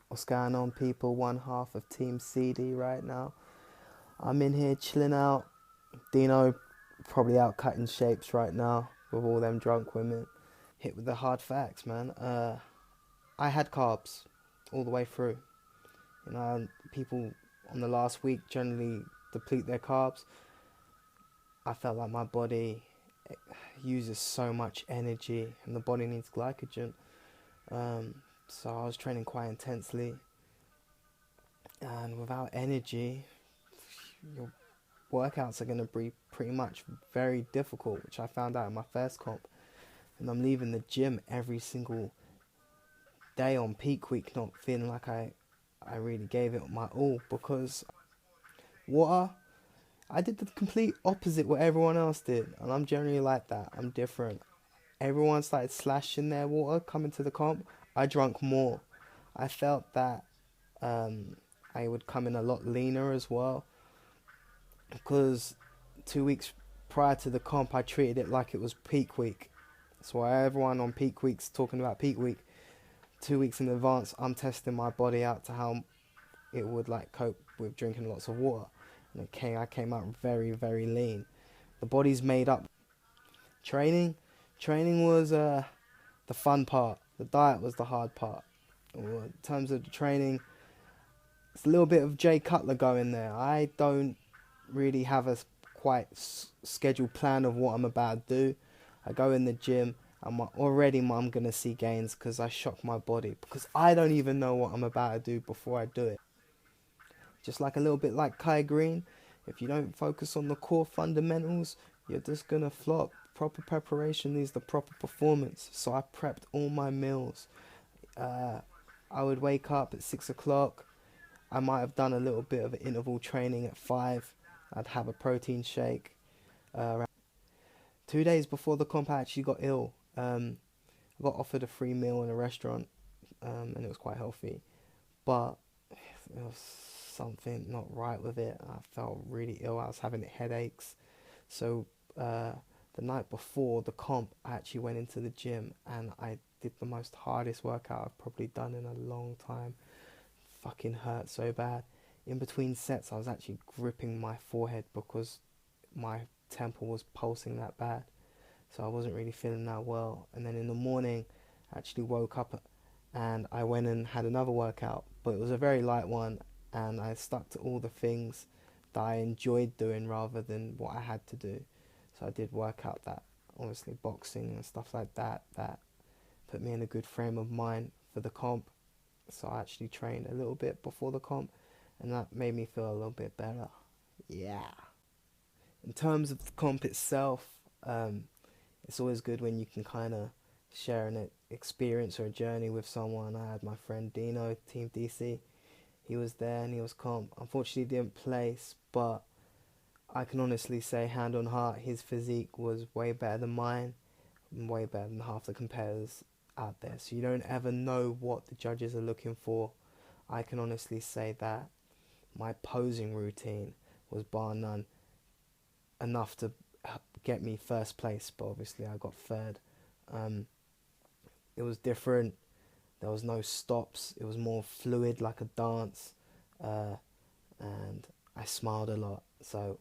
What's going on, people? One half of Team CD right now. I'm in here chilling out. Dino probably out cutting shapes right now with all them drunk women. Hit with the hard facts, man. I had carbs all the way through. People on the last week generally deplete their carbs. I felt like my body uses so much energy and the body needs glycogen. So I was training quite intensely, and without energy, your workouts are going to be pretty much very difficult, which I found out in my first comp. And I'm leaving the gym every single day on peak week not feeling like I really gave it my all, because water, I did the complete opposite what everyone else did. And I'm generally like that. I'm different. Everyone started slashing their water coming to the comp. I drank more. I felt that I would come in a lot leaner as well, because 2 weeks prior to the comp, I treated it like it was peak week. So why everyone on peak week's talking about peak week, 2 weeks in advance, I'm testing my body out to how it would like cope with drinking lots of water. And I came out very, very lean. The body's made up. Training, training was the fun part. The diet was the hard part. In terms of the training, it's a little bit of Jay Cutler going there. I don't really have a quite scheduled plan of what I'm about to do. I go in the gym. I'm gonna see gains because I shock my body, because I don't even know what I'm about to do before I do it. Just like a little bit like Kai Green, if you don't focus on the core fundamentals, you're just gonna flop. Proper preparation needs the proper performance. So I prepped all my meals. Uh, I would wake up at 6 o'clock. I might have done a little bit of interval training at 5. I'd have a protein shake. 2 days before the comp, I actually got ill. I got offered a free meal in a restaurant, and it was quite healthy, but there was something not right with it. I felt really ill. I was having headaches. So the night before the comp, I actually went into the gym and I did the most hardest workout I've probably done in a long time. Fucking hurt so bad. In between sets, I was actually gripping my forehead because my temple was pulsing that bad. So I wasn't really feeling that well. And then in the morning, I actually woke up and I went and had another workout, but it was a very light one, and I stuck to all the things that I enjoyed doing rather than what I had to do. So I did work out that, obviously boxing and stuff like that, that put me in a good frame of mind for the comp. So I actually trained a little bit before the comp, and that made me feel a little bit better. Yeah. In terms of the comp itself, it's always good when you can kind of share an experience or a journey with someone. I had my friend Dino, Team DC. He was there and he was comp. Unfortunately, he didn't place, but I can honestly say, hand on heart, his physique was way better than mine, and way better than half the competitors out there. So you don't ever know what the judges are looking for. I can honestly say that my posing routine was bar none enough to get me first place, but obviously I got third. It was different. There was no stops. It was more fluid, like a dance, and I smiled a lot. So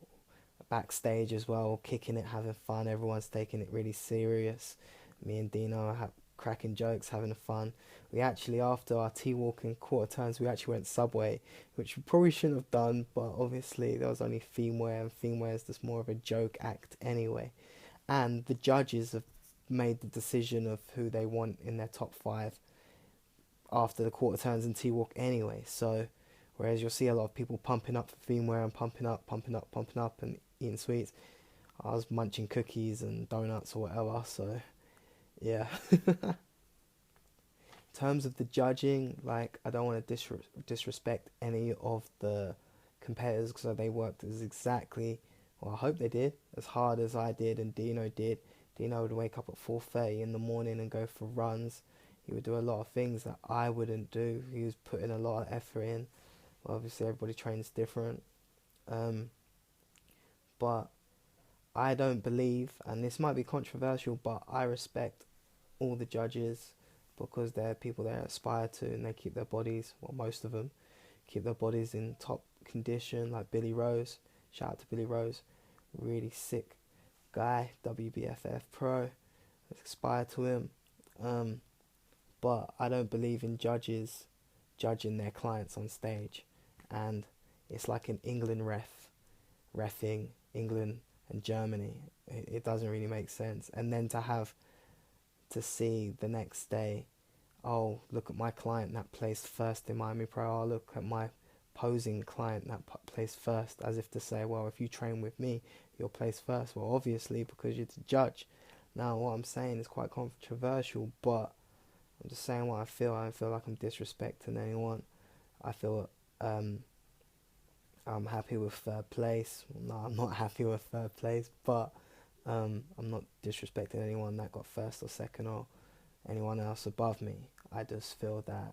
backstage as well, kicking it, having fun. Everyone's taking it really serious. Me and Dino are cracking jokes, having fun. We actually, after our T-walk and quarter turns, we actually went Subway, which we probably shouldn't have done, but obviously there was only theme wear, and theme wear is just more of a joke act anyway. And the judges have made the decision of who they want in their top 5 after the quarter turns and T-walk anyway. So whereas you'll see a lot of people pumping up for theme wear and pumping up and eating sweets, I was munching cookies and donuts or whatever. So yeah. In terms of the judging, like, I don't want to disrespect any of the competitors, because they worked as exactly, well, I hope they did, as hard as I did and Dino did. Dino would wake up at 4:30 in the morning and go for runs. He would do a lot of things that I wouldn't do. He was putting a lot of effort in. Well, obviously everybody trains different. But I don't believe, and this might be controversial, but I respect all the judges. because they're people that aspire to, and they keep their bodies, well, most of them keep their bodies in top condition, like Billy Rose. Shout out to Billy Rose, really sick guy, WBFF pro. Aspire to him. But I don't believe in judges judging their clients on stage, and it's like an England refing England and Germany. It doesn't really make sense. And then to see the next day, oh, look at my client that placed first in Miami Pro. Oh, look at my posing client that placed first, as if to say, well, if you train with me, you'll place first. Well, obviously, because you're the judge. Now, what I'm saying is quite controversial, but I'm just saying what I feel. I don't feel like I'm disrespecting anyone. I feel I'm happy with third place. No, I'm not happy with third place, but I'm not disrespecting anyone that got first or second or anyone else above me. I just feel that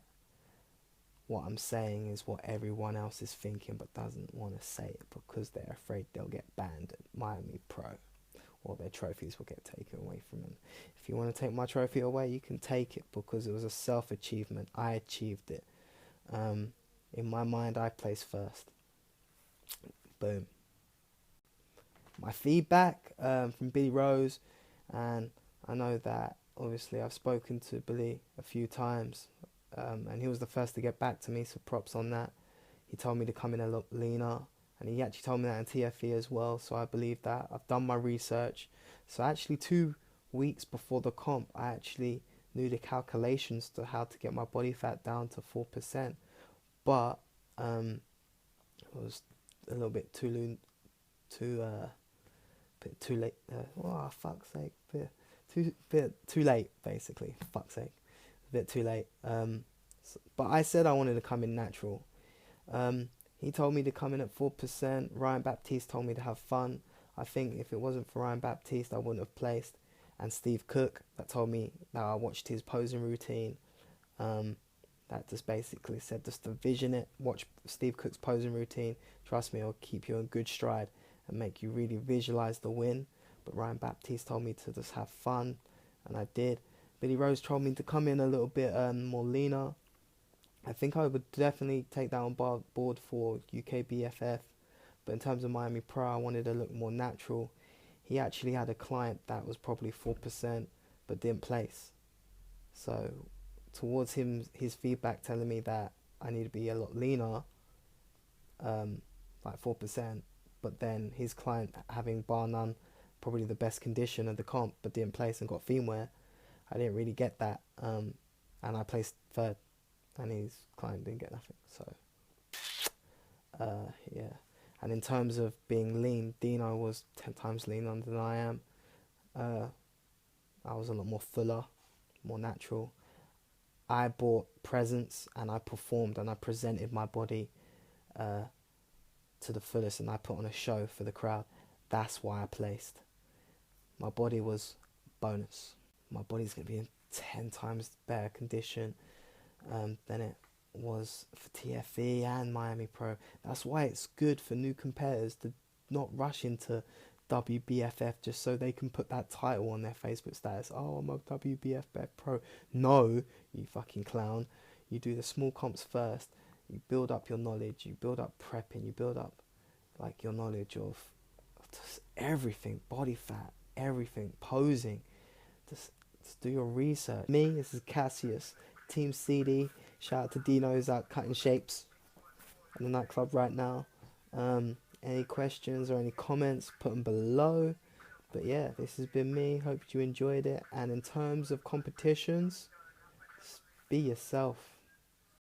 what I'm saying is what everyone else is thinking, but doesn't want to say it because they're afraid they'll get banned at Miami Pro, or their trophies will get taken away from them. If you want to take my trophy away, you can take it, because it was a self-achievement. I achieved it. In my mind, I placed first. Boom. My feedback from Billy Rose, and I know that obviously I've spoken to Billy a few times, and he was the first to get back to me, so props on that. He told me to come in a lot leaner, and he actually told me that in TFE as well, so I believe that. I've done my research. So actually 2 weeks before the comp, I actually knew the calculations to how to get my body fat down to 4%, but it was a little bit too late. Oh, fuck's sake, bit too late, basically. Fuck's sake, a bit too late. But I said I wanted to come in natural. He told me to come in at 4%. Ryan Baptiste told me to have fun. I think if it wasn't for Ryan Baptiste, I wouldn't have placed. And Steve Cook, that told me that I watched his posing routine. That just basically said just to vision it. Watch Steve Cook's posing routine. Trust me, it'll keep you in good stride and make you really visualize the win. But Ryan Baptiste told me to just have fun, and I did. Billy Rose told me to come in a little bit more leaner. I think I would definitely take that on board for UK BFF. But in terms of Miami Pro, I wanted to look more natural. He actually had a client that was probably 4%, but didn't place. So towards him, his feedback telling me that I need to be a lot leaner, like 4%, but then his client having bar none probably the best condition of the comp, but didn't place and got femware. I didn't really get that, and I placed third, and his client didn't get nothing. So yeah. And in terms of being lean, Dino was 10 times leaner than I am. I was a lot more fuller, more natural. I brought presence, and I performed, and I presented my body to the fullest, and I put on a show for the crowd. That's why I placed. My body was bonus. My body's going to be in 10 times better condition than it was for TFE and Miami Pro. That's why it's good for new competitors to not rush into WBFF just so they can put that title on their Facebook status. Oh, I'm a WBFF Pro. No, you fucking clown. You do the small comps first. You build up your knowledge. You build up prepping. You build up like your knowledge of just everything, body fat, everything, posing. Just do your research. Me, this is Cassius, Team CD. Shout out to Dino, who's out cutting shapes in the nightclub right now. Any questions or any comments, put them below. But yeah, this has been me. Hope you enjoyed it. And in terms of competitions, just be yourself.